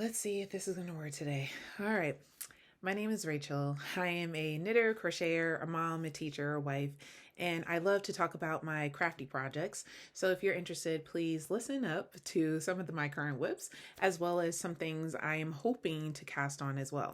let's see if this is going to work today. All right. My name is Rachel. I am a knitter, crocheter, a mom, a teacher, a wife, and I love to talk about my crafty projects. So if you're interested, please listen up to some of my current whips, as well as some things I am hoping to cast on as well.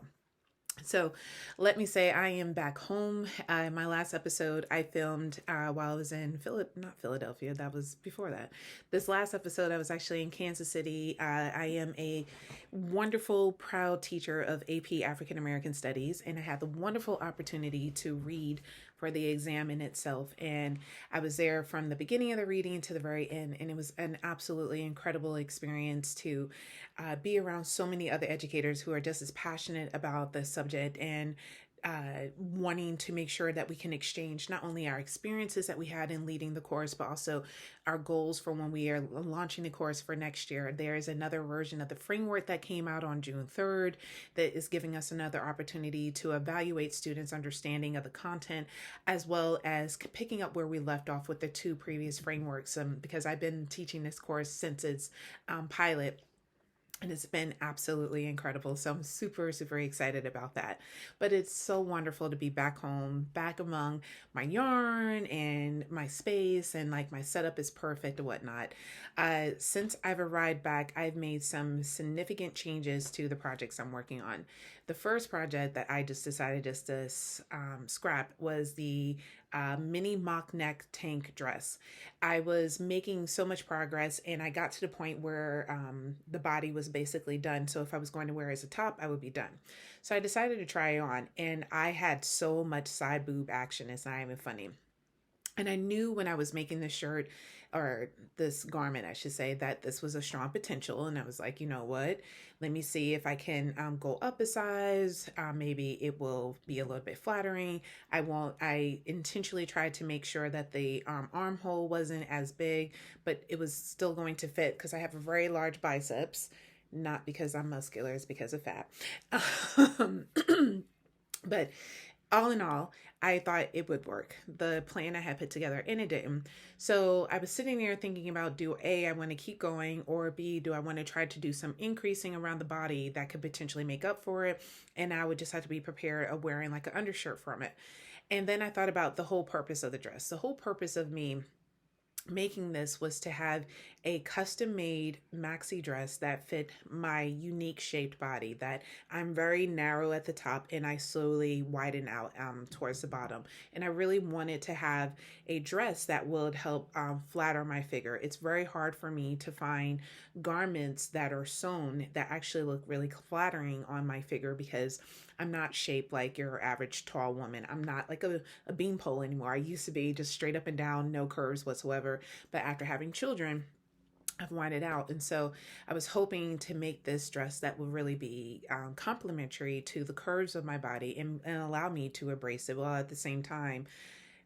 So let me say I am back home. My last episode I filmed while I was in not Philadelphia. That was before that. This last episode I was actually in Kansas City. I am a wonderful, proud teacher of AP African American Studies, and I had the wonderful opportunity to read for the exam in itself. And I was there from the beginning of the reading to the very end, and it was an absolutely incredible experience to be around so many other educators who are just as passionate about the subject and wanting to make sure that we can exchange not only our experiences that we had in leading the course, but also our goals for when we are launching the course for next year. There is another version of the framework that came out on June 3rd that is giving us another opportunity to evaluate students' understanding of the content, as well as picking up where we left off with the two previous frameworks. Because I've been teaching this course since its pilot, and it's been absolutely incredible. So I'm super, super excited about that. But it's so wonderful to be back home, back among my yarn and my space, and like my setup is perfect and whatnot. Since I've arrived back, I've made some significant changes to the projects I'm working on. The first project that I just decided to scrap was the mini mock neck tank dress. I was making so much progress, and I got to the point where the body was basically done. So if I was going to wear it as a top, I would be done. So I decided to try it on, and I had so much side boob action. It's not even funny. And I knew when I was making this shirt, or this garment, I should say, that this was a strong potential. And I was like, you know what? Let me see if I can go up a size. Maybe it will be a little bit flattering. I intentionally tried to make sure that the armhole wasn't as big, but it was still going to fit because I have a very large biceps. Not because I'm muscular, it's because of fat. But all in all, I thought it would work. The plan I had put together, and it didn't. So I was sitting there thinking about, do A, I want to keep going, or B, do I want to try to do some increasing around the body that could potentially make up for it? And I would just have to be prepared of wearing like an undershirt from it. And then I thought about the whole purpose of the dress. The whole purpose of me making this was to have a custom made maxi dress that fit my unique shaped body, that I'm very narrow at the top and I slowly widen out towards the bottom. And I really wanted to have a dress that would help flatter my figure. It's very hard for me to find garments that are sewn that actually look really flattering on my figure, because I'm not shaped like your average tall woman. I'm not like a beanpole anymore. I used to be just straight up and down, no curves whatsoever. But after having children, I've winded out. And so I was hoping to make this dress that would really be complementary to the curves of my body, and allow me to embrace it while at the same time,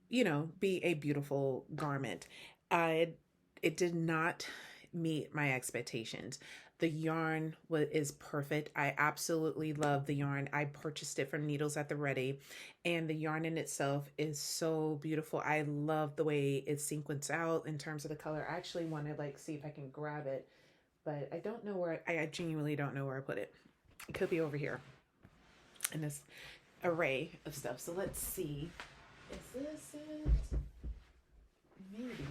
be a beautiful garment. It did not meet my expectations. The yarn is perfect. I absolutely love the yarn. I purchased it from Needles at the Ready, and the yarn in itself is so beautiful. I love the way it sequins out in terms of the color. I actually want to see if I can grab it, but I don't know where. I genuinely don't know where I put it. It could be over here in this array of stuff. So let's see. Is this it? Maybe.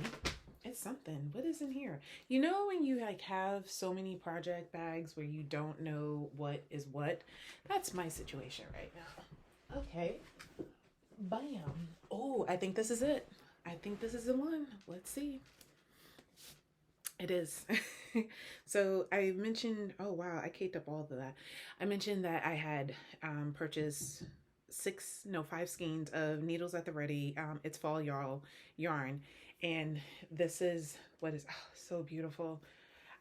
It's something. What is in here? When you have so many project bags where you don't know what is what? That's my situation right now. Okay. Bam. Oh, I think this is it. I think this is the one. Let's see. It is. So I mentioned, oh wow, I caked up all of that. I mentioned that I had purchased 5 skeins of Needles at the Ready. It's fall yarn. And this is what is so beautiful.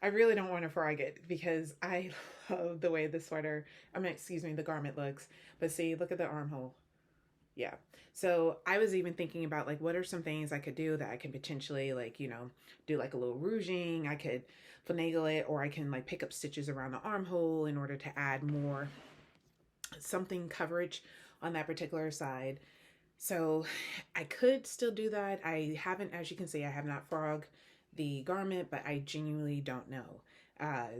I really don't want to frag it because I love the way the the garment looks. But see, look at the armhole. Yeah. So I was even thinking about what are some things I could do that I could potentially do a little rouging. I could finagle it, or I can pick up stitches around the armhole in order to add more something coverage on that particular side. So I could still do that. I haven't, as you can see, I have not frogged the garment, but I genuinely don't know.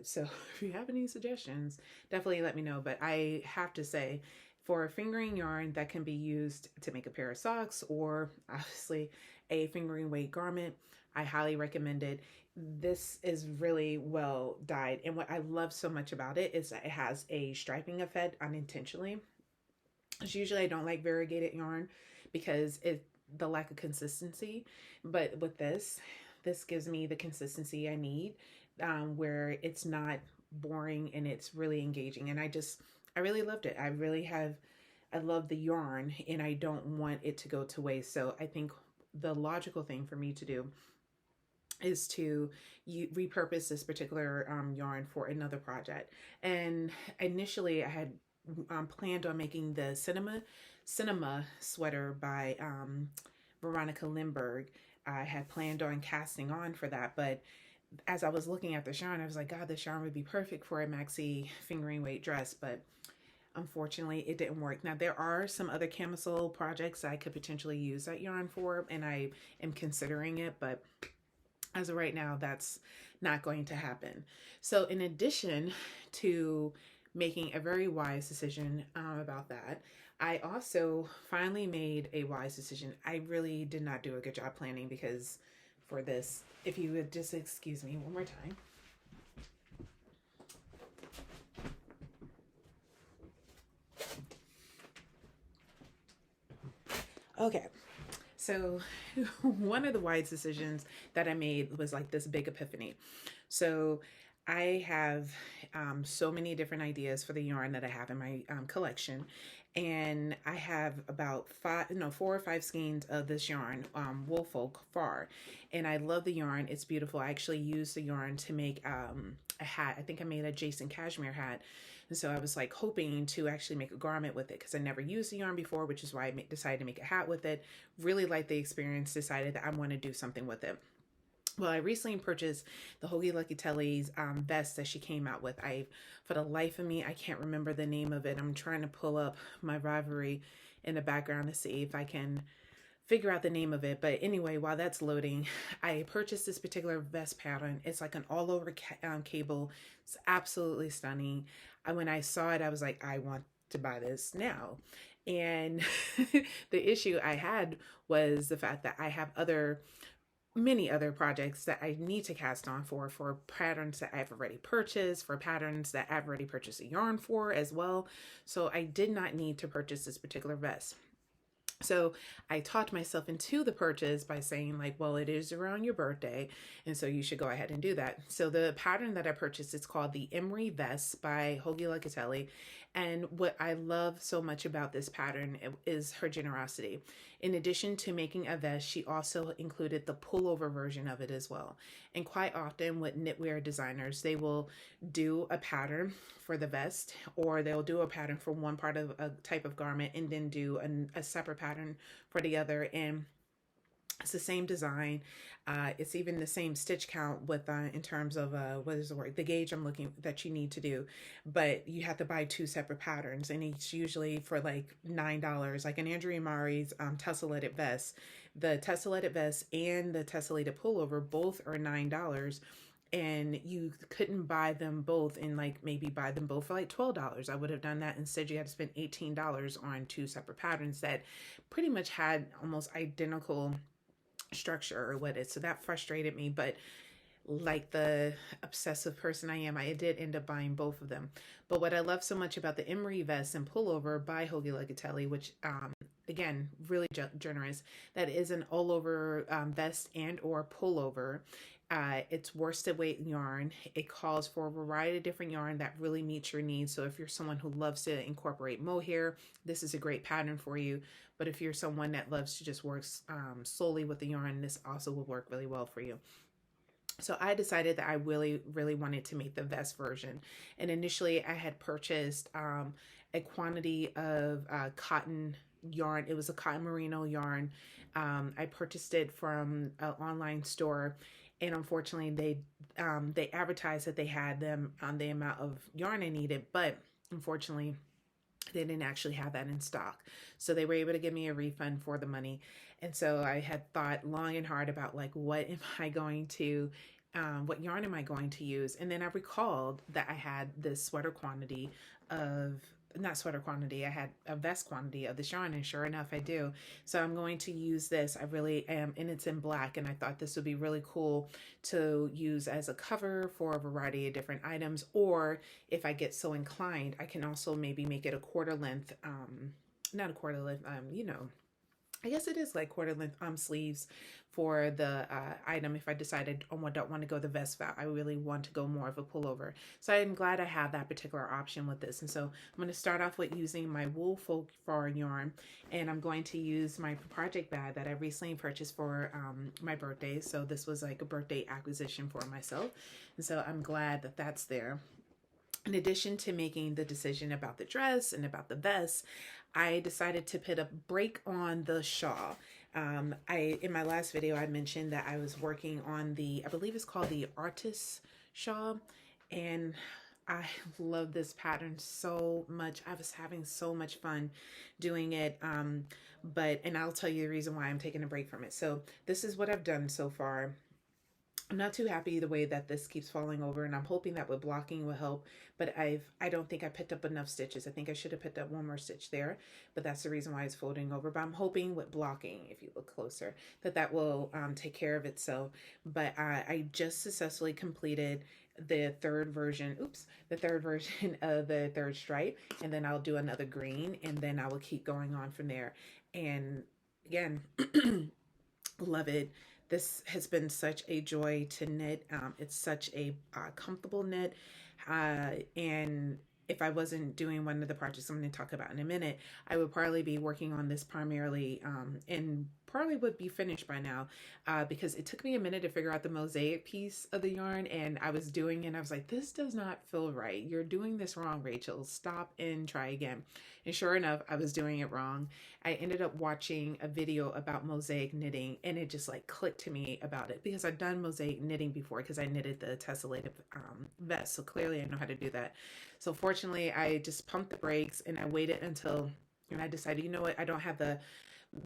So if you have any suggestions, definitely let me know. But I have to say, for fingering yarn that can be used to make a pair of socks or obviously a fingering weight garment, I highly recommend it. This is really well dyed. And what I love so much about it is that it has a striping effect unintentionally. Because usually I don't like variegated yarn because it the lack of consistency. But with this gives me the consistency I need, where it's not boring and it's really engaging. And I really loved it. I love the yarn and I don't want it to go to waste. So I think the logical thing for me to do is to repurpose this particular yarn for another project. And initially, I had planned on making the cinema sweater by Veronica Lindbergh. I had planned on casting on for that, but as I was looking at the yarn, I was like, God, this yarn would be perfect for a maxi fingering weight dress, but unfortunately it didn't work. Now there are some other camisole projects I could potentially use that yarn for, and I am considering it, but as of right now, that's not going to happen. So in addition to making a very wise decision about that, I also finally made a wise decision. I really did not do a good job planning because for this, if you would just excuse me one more time. Okay, so one of the wise decisions that I made was like this big epiphany. So I have so many different ideas for the yarn that I have in my collection. And I have about four or five skeins of this yarn, Woolfolk Far. And I love the yarn. It's beautiful. I actually used the yarn to make a hat. I think I made a Jason Cashmere hat. And so I was like hoping to actually make a garment with it because I never used the yarn before, which is why I decided to make a hat with it. Really liked the experience, decided that I want to do something with it. Well, I recently purchased the Hoagie Lucky Telly's vest that she came out with. For the life of me, I can't remember the name of it. I'm trying to pull up my Ravelry in the background to see if I can figure out the name of it. But anyway, while that's loading, I purchased this particular vest pattern. It's like an all over cable. It's absolutely stunning. When I saw it, I was like, I want to buy this now. And the issue I had was the fact that I have many other projects that I need to cast on for patterns that I've already purchased, for patterns that I've already purchased a yarn for as well. So I did not need to purchase this particular vest. So I talked myself into the purchase by saying like, well, it is around your birthday, and so you should go ahead and do that. So the pattern that I purchased is called the Emery Vest by Hoagie Locatelli. And what I love so much about this pattern is her generosity. In addition to making a vest, she also included the pullover version of it as well. And quite often with knitwear designers, they will do a pattern for the vest, or they'll do a pattern for one part of a type of garment and then do a separate pattern for the other. And it's the same design. It's even the same stitch count with in terms of what is the word? The gauge I'm looking that you need to do, but you have to buy two separate patterns, and it's usually for like $9. Like in Andrea Mari's tessellated vest, the tessellated vest and the tessellated pullover both are $9. And you couldn't buy them both and like maybe buy them both for like $12. I would have done that. Instead, you had to spend $18 on two separate patterns that pretty much had almost identical structure or what it. So that frustrated me, but like the obsessive person I am, I did end up buying both of them. But what I love so much about the Emery vest and pullover by Hoagie Locatelli, which again, really generous, that is an all over vest and or pullover. It's worsted weight yarn. It calls for a variety of different yarn that really meets your needs. So if you're someone who loves to incorporate mohair, this is a great pattern for you. But if you're someone that loves to just work solely with the yarn, this also will work really well for you. So I decided that I really, really wanted to make the vest version. And initially I had purchased a quantity of cotton yarn. It was a cotton merino yarn. I purchased it from an online store. And unfortunately, they advertised that they had them on the amount of yarn I needed, but unfortunately, they didn't actually have that in stock. So they were able to give me a refund for the money. And so I had thought long and hard about like, what am I going to what yarn am I going to use? And then I recalled that I had this sweater quantity of, not sweater quantity, I had a vest quantity of this yarn, and sure enough, I do. So I'm going to use this. I really am, and it's in black, and I thought this would be really cool to use as a cover for a variety of different items. Or if I get so inclined, I can also maybe make it a quarter length, not a quarter length, I guess it is like quarter length sleeves for the item if I decided don't want to go the vest route. I really want to go more of a pullover. So I'm glad I have that particular option with this. And so I'm going to start off with using my wool folk fur yarn, and I'm going to use my project bag that I recently purchased for my birthday. So this was like a birthday acquisition for myself. And so I'm glad that that's there. In addition to making the decision about the dress and about the vest, I decided to put a break on the shawl. In my last video, I mentioned that I was working on I believe it's called the Artist shawl, and I love this pattern so much. I was having so much fun doing it. And I'll tell you the reason why I'm taking a break from it. So this is what I've done so far. I'm not too happy the way that this keeps falling over, and I'm hoping that with blocking will help, but I don't think I picked up enough stitches. I think I should have picked up one more stitch there, but that's the reason why it's folding over. But I'm hoping with blocking, if you look closer, that will take care of itself. But I just successfully completed the third version of the third stripe, and then I'll do another green, and then I will keep going on from there. And again, love it. This has been such a joy to knit. It's such a comfortable knit. And if I wasn't doing one of the projects I'm going to talk about in a minute, I would probably be working on this primarily and probably would be finished by now because it took me a minute to figure out the mosaic piece of the yarn, and I was doing it and I was like, this does not feel right. You're doing this wrong, Rachel. Stop and try again. And sure enough, I was doing it wrong. I ended up watching a video about mosaic knitting, and it just like clicked to me about it because I've done mosaic knitting before because I knitted the tessellated vest. So clearly I know how to do that. So fortunately, I just pumped the brakes and I waited until, and I decided, you know what, I don't have the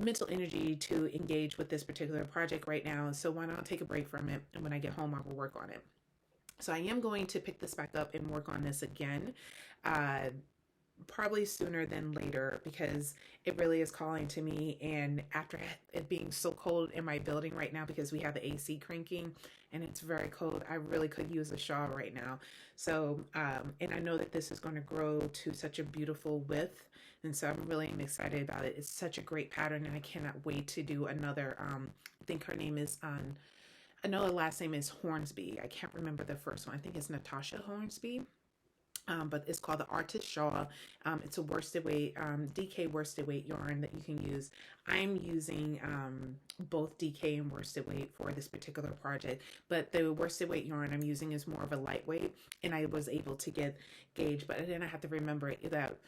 mental energy to engage with this particular project right now. So why not take a break from it? And when I get home, I will work on it. So I am going to pick this back up and work on this again. Probably sooner than later because it really is calling to me. And after it being so cold in my building right now because we have the AC cranking and it's very cold, I really could use a shawl right now. So and I know that this is going to grow to such a beautiful width, and so I'm really excited about it. It's such a great pattern, and I cannot wait to do another. I think her name is I know her last name is Hornsby. I can't remember the first one. I think it's Natasha Hornsby. But it's called the Artist Shawl. It's a worsted weight, DK worsted weight yarn that you can use. I'm using both DK and worsted weight for this particular project, but the worsted weight yarn I'm using is more of a lightweight, and I was able to get gauge, but then I have to remember that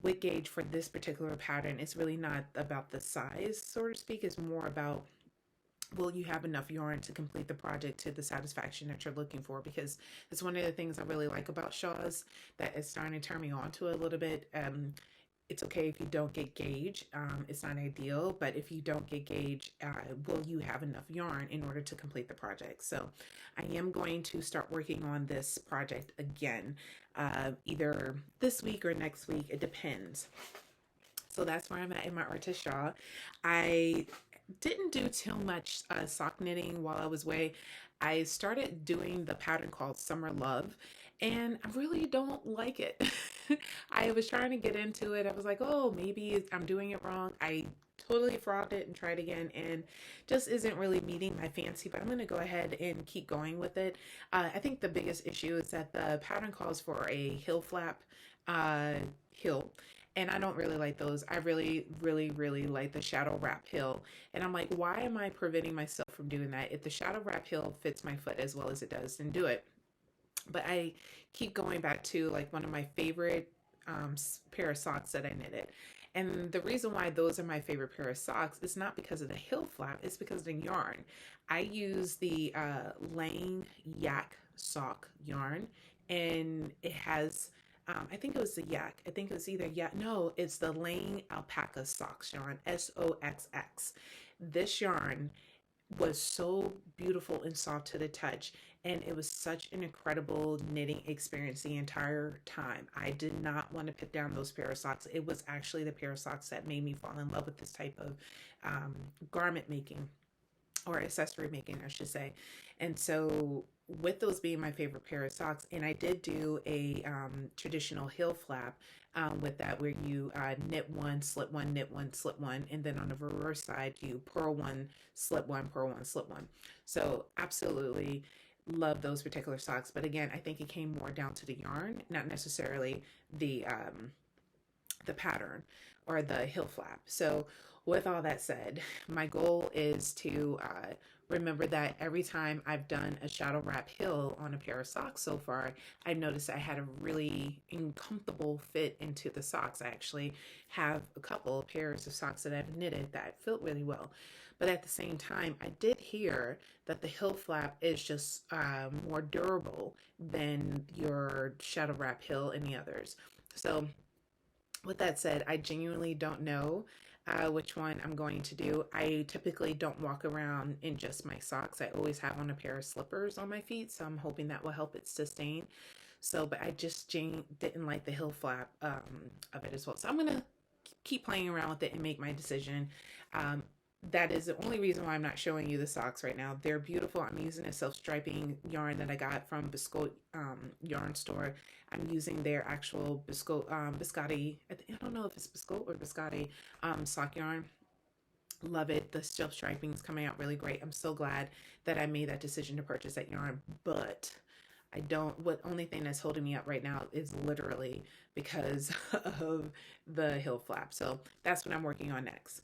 with gauge for this particular pattern, it's really not about the size, so to speak. It's more about, will you have enough yarn to complete the project to the satisfaction that you're looking for? Because it's one of the things I really like about shawls that is starting to turn me on to a little bit. It's okay if you don't get gauge. It's not ideal, but if you don't get gauge, will you have enough yarn in order to complete the project? So I am going to start working on this project again, either this week or next week. It depends. So that's where I'm at in my Artist shawl. I didn't do too much sock knitting while I was away. I started doing the pattern called Summer Love, and I really don't like it. I was trying to get into it. I was like, oh, maybe I'm doing it wrong. I totally frauded it and tried again, and just isn't really meeting my fancy, but I'm going to go ahead and keep going with it. I think the biggest issue is that the pattern calls for a heel flap heel, and I don't really like those. I really, really, really like the shadow wrap heel. And I'm like, why am I preventing myself from doing that? If the shadow wrap heel fits my foot as well as it does, then do it. But I keep going back to like one of my favorite pair of socks that I knitted. And the reason why those are my favorite pair of socks is not because of the heel flap, it's because of the yarn. I use the Lang Yak sock yarn, and it has I think it was the yak. I think it was either yak. No, it's the Lang Alpaca Socks yarn, SOXX. This yarn was so beautiful and soft to the touch. And it was such an incredible knitting experience the entire time. I did not want to put down those pair of socks. It was actually the pair of socks that made me fall in love with this type of um, garment making, or accessory making, I should say. And so, with those being my favorite pair of socks, and I did do a traditional heel flap with that, where you knit one, slip one, knit one, slip one, and then on the reverse side, you purl one, slip one, purl one, slip one. So, absolutely love those particular socks. But again, I think it came more down to the yarn, not necessarily the pattern or the heel flap. So, with all that said, my goal is to remember that every time I've done a shadow wrap heel on a pair of socks so far, I noticed I had a really uncomfortable fit into the socks. I actually have a couple of pairs of socks that I've knitted that fit really well. But at the same time, I did hear that the heel flap is just more durable than your shadow wrap heel and the others. So, with that said, I genuinely don't know which one I'm going to do. I typically don't walk around in just my socks. I always have on a pair of slippers on my feet, so I'm hoping that will help it sustain. So, but I just didn't like the heel flap of it as well. So I'm gonna keep playing around with it and make my decision. Um, that is the only reason why I'm not showing you the socks right now. They're beautiful. I'm using a self-striping yarn that I got from Biscotte yarn store. I'm using their actual biscotti. I don't know if it's Biscotte or biscotti sock yarn. Love it. The self striping is coming out really great. I'm so glad that I made that decision to purchase that yarn. But I don't, what only thing that's holding me up right now is literally because of the heel flap. So that's what I'm working on next.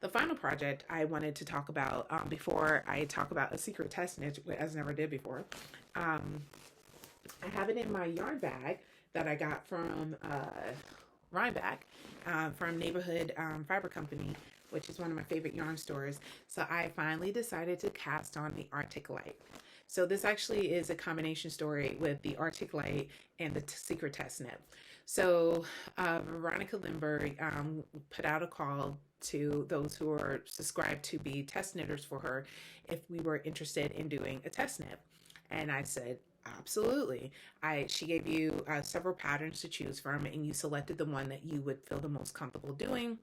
The final project I wanted to talk about before I talk about a secret test knit, as I never did before. Um, I have it in my yarn bag that I got from Rhinebeck from Neighborhood Fiber Company, which is one of my favorite yarn stores. So I finally decided to cast on the Arctic Light. So this actually is a combination story with the Arctic Light and the Secret Test Knit. So Veronica Lindbergh put out a call to those who are subscribed to be test knitters for her if we were interested in doing a test knit. And I said, absolutely. She gave you several patterns to choose from, and you selected the one that you would feel the most comfortable doing.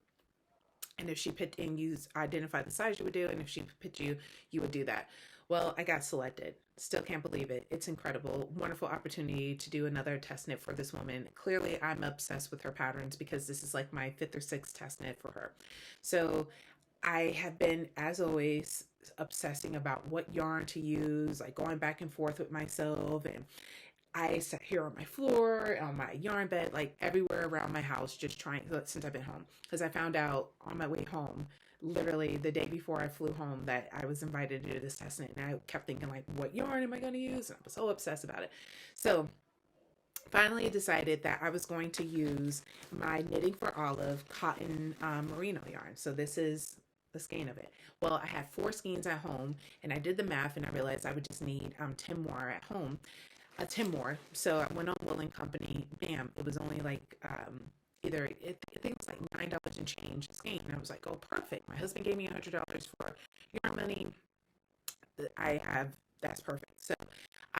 And if she picked and you identified the size you would do, and if she picked you, you would do that. Well, I got selected. Still can't believe it. It's incredible. Wonderful opportunity to do another test knit for this woman. Clearly, I'm obsessed with her patterns because this is like my fifth or sixth test knit for her. So I have been, as always, obsessing about what yarn to use, like going back and forth with myself. And I sat here on my floor, on my yarn bed, like everywhere around my house, just trying, since I've been home. Because I found out on my way home, literally the day before I flew home, that I was invited to do this test knit. And I kept thinking, like, what yarn am I going to use? And I was so obsessed about it. So finally decided that I was going to use my Knitting for Olive cotton merino yarn. So this is the skein of it. Well, I had 4 skeins at home, and I did the math, and I realized I would just need 10 more at home. 10 more. So I went on Will and Company. Bam! It was only like I think it was like $9 and change a skein. And I was like, oh, perfect. My husband gave me $100 for yarn money. I have That's perfect. So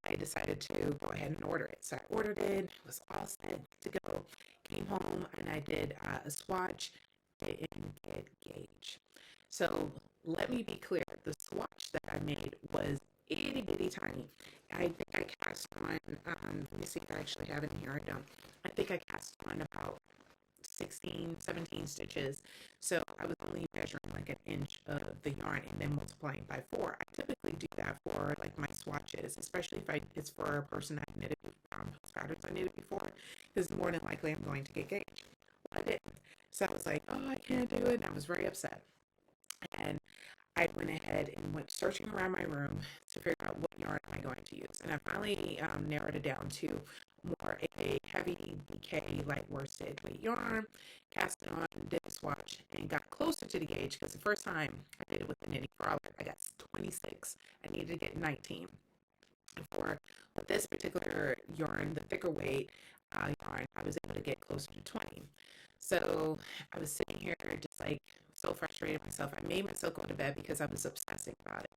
I decided to go ahead and order it. So I ordered it, was all set to go. Came home and I did a swatch, didn't get gauge. So let me be clear, the swatch that I made was itty bitty tiny. I think I cast on, let me see if I actually have it in here. I don't. I think I cast on about 16, 17 stitches. So I was only measuring like an inch of the yarn and then multiplying by 4. I typically do that for like my swatches, especially if it's for a person I've knitted, patterns I knitted before, because more than likely I'm going to get gauge. Well, I didn't. So I was like, oh, I can't do it. And I was very upset. And I went ahead and went searching around my room to figure out what yarn am I going to use. And I finally narrowed it down to more a heavy BK light worsted weight yarn, cast it on, did a swatch, and got closer to the gauge because the first time I did it with the Knitting for Olive, I got 26. I needed to get 19. And for with this particular yarn, the thicker weight yarn, I was able to get closer to 20. So I was sitting here just like so frustrated with myself. I made myself go to bed because I was obsessing about it.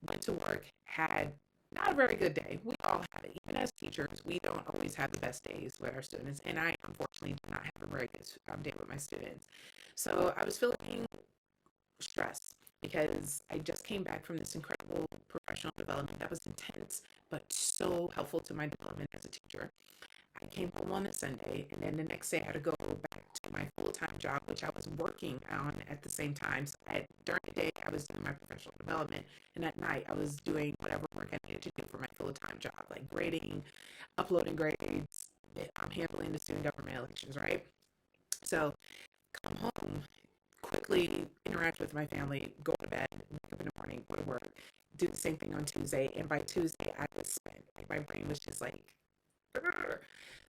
Went to work, had not a very good day. We all have it. Even as teachers, we don't always have the best days with our students. And I unfortunately do not have a very good day with my students. So I was feeling stressed because I just came back from this incredible professional development that was intense, but so helpful to my development as a teacher. I came home on a Sunday, and then the next day I had to go back to my full time job, which I was working on at the same time. So during the day, I was doing my professional development, and at night, I was doing whatever work I needed to do for my full time job, like grading, uploading grades. I'm handling the student government elections, right? So come home, quickly interact with my family, go to bed, wake up in the morning, go to work, do the same thing on Tuesday, and by Tuesday, I was spent. Like my brain was just like,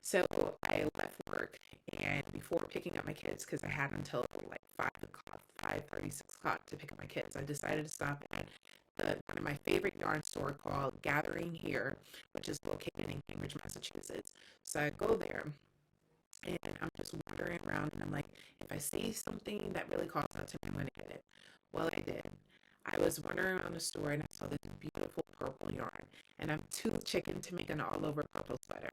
so I left work, and before picking up my kids, because I had until like 5 o'clock, 5:30, 6 o'clock to pick up my kids, I decided to stop at one of my favorite yarn store called Gathering Here, which is located in Cambridge, Massachusetts. So I go there, and I'm just wandering around, and I'm like, if I see something that really calls out to me, I'm going to get it. Well, I did. I was wandering around the store, and I saw this beautiful purple yarn, and I'm too chicken to make an all over purple sweater.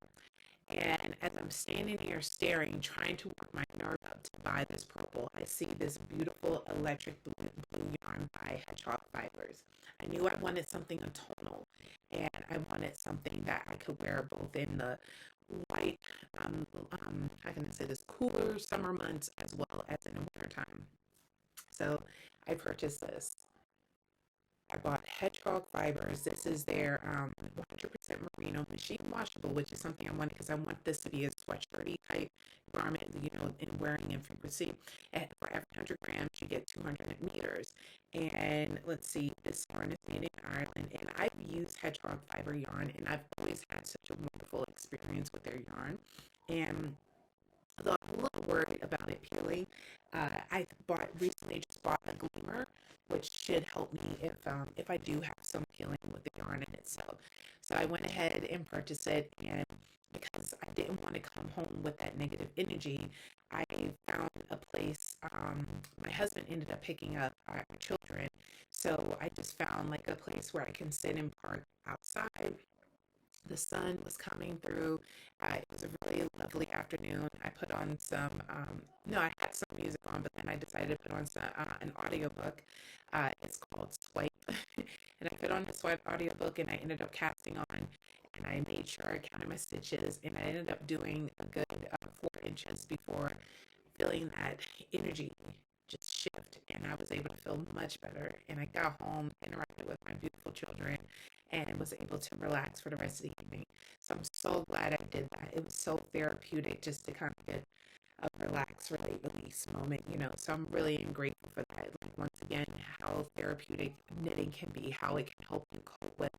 And as I'm standing here staring, trying to work my nerve up to buy this purple, I see this beautiful electric blue yarn by Hedgehog Fibers. I knew I wanted something tonal, and I wanted something that I could wear both in the light, how can I say this, cooler summer months as well as in the wintertime. So I purchased this. I bought Hedgehog Fibers. This is their 100% merino machine washable, which is something I wanted because I want this to be a sweatshirty type garment, in wearing in frequency. And for every 100 grams, you get 200 meters. And let's see, this yarn is made in Ireland. And I've used Hedgehog Fiber yarn, and I've always had such a wonderful experience with their yarn. And although I'm a little worried about it peeling, I just bought a gleamer, which should help me if I do have some peeling with the yarn in itself. So I went ahead and purchased it, and because I didn't want to come home with that negative energy, I found a place. My husband ended up picking up our children, so I just found like a place where I can sit and park outside. The sun was coming through. It was a really lovely afternoon. I put on no, I had some music on, but then I decided to put on an audiobook. It's called Swipe. And I put on the Swipe audiobook, and I ended up casting on, and I made sure I counted my stitches, and I ended up doing a good 4 inches before feeling that energy just shift, and I was able to feel much better. And I got home, interacted with my beautiful children, and was able to relax for the rest of the evening. So I'm so glad I did that. It was so therapeutic just to kind of get a relax, release moment. So I'm really grateful for that. Like, once again, how therapeutic knitting can be, how it can help you cope with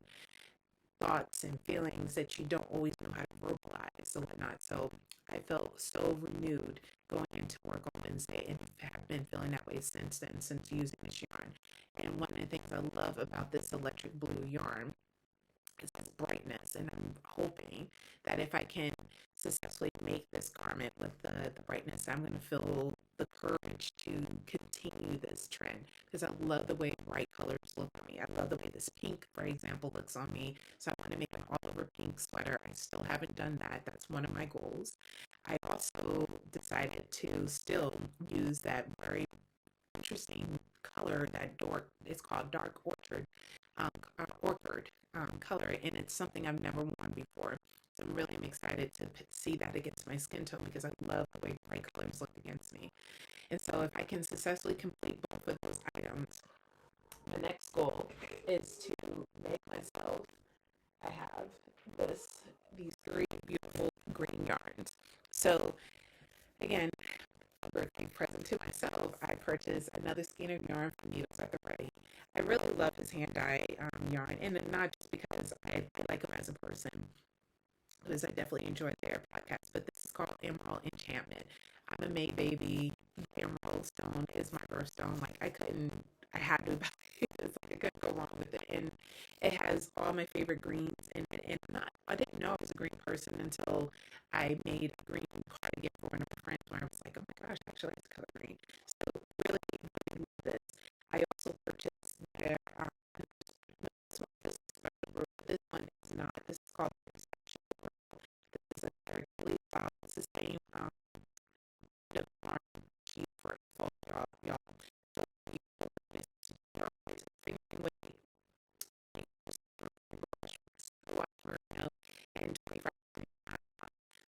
thoughts and feelings that you don't always know how to verbalize and whatnot. So I felt so renewed going into work on Wednesday, and have been feeling that way since then, since using this yarn. And one of the things I love about this electric blue yarn is its brightness, and I'm hoping that if I can successfully make this garment with the brightness, I'm going to feel the courage to continue this trend, because I love the way bright colors look on me. I love the way this pink, for example, looks on me. So I want to make an all over pink sweater. I still haven't done that. That's one of my goals. I also decided to still use that very interesting color, it's called dark orchard color, and it's something I've never worn before. So I'm really excited to see that against my skin tone, because I love the way bright colors look against me. And so if I can successfully complete both of those items, the next goal is to make myself, I have these 3 beautiful green yarns. So again, a birthday present to myself, I purchased another skein of yarn from Needles at the Ready. I really love his hand dye yarn, and not just because I like him as a person, because I definitely enjoyed their podcast, but this is called Emerald Enchantment. I'm a May baby. Emerald stone is my birthstone. Like, I had to buy it. It's like I couldn't go wrong with it. And it has all my favorite greens in it. And I didn't know I was a green person until I made a green cardigan for one of my friends, where I was like, oh my gosh, actually, it's color green. So really, really the farm cheap for y'all. So people are always thinking, wait, and 25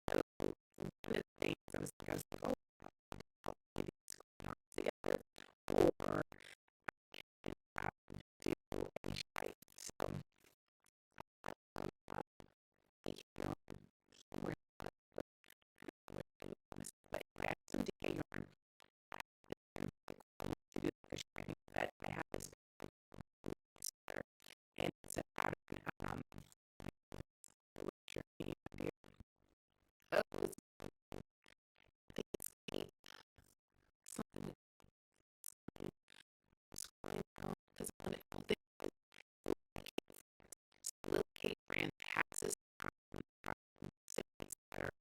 so one of the things I was like, oh, I'll get these together, or I do a site. So, um, you know, somewhere, but I have some DK yarn to do the shipping that I have this sweater, and it's a pattern, which are oh, I think it's eight, something, because I want to hold it. Little Kate brand has this series that are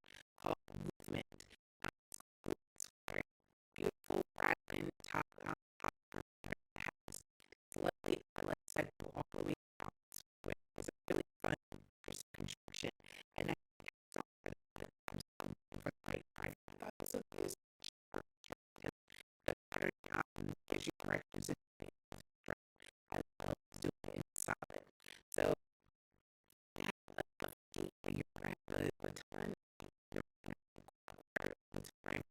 called Movement. It's very beautiful raglan top that has lovely eyelets that go all the way out. So it was a really fun construction, and I saw that I'm selling for the right price. I thought this was the pattern gives you corrections. I love doing it solid. So you're right, a ton, you're right,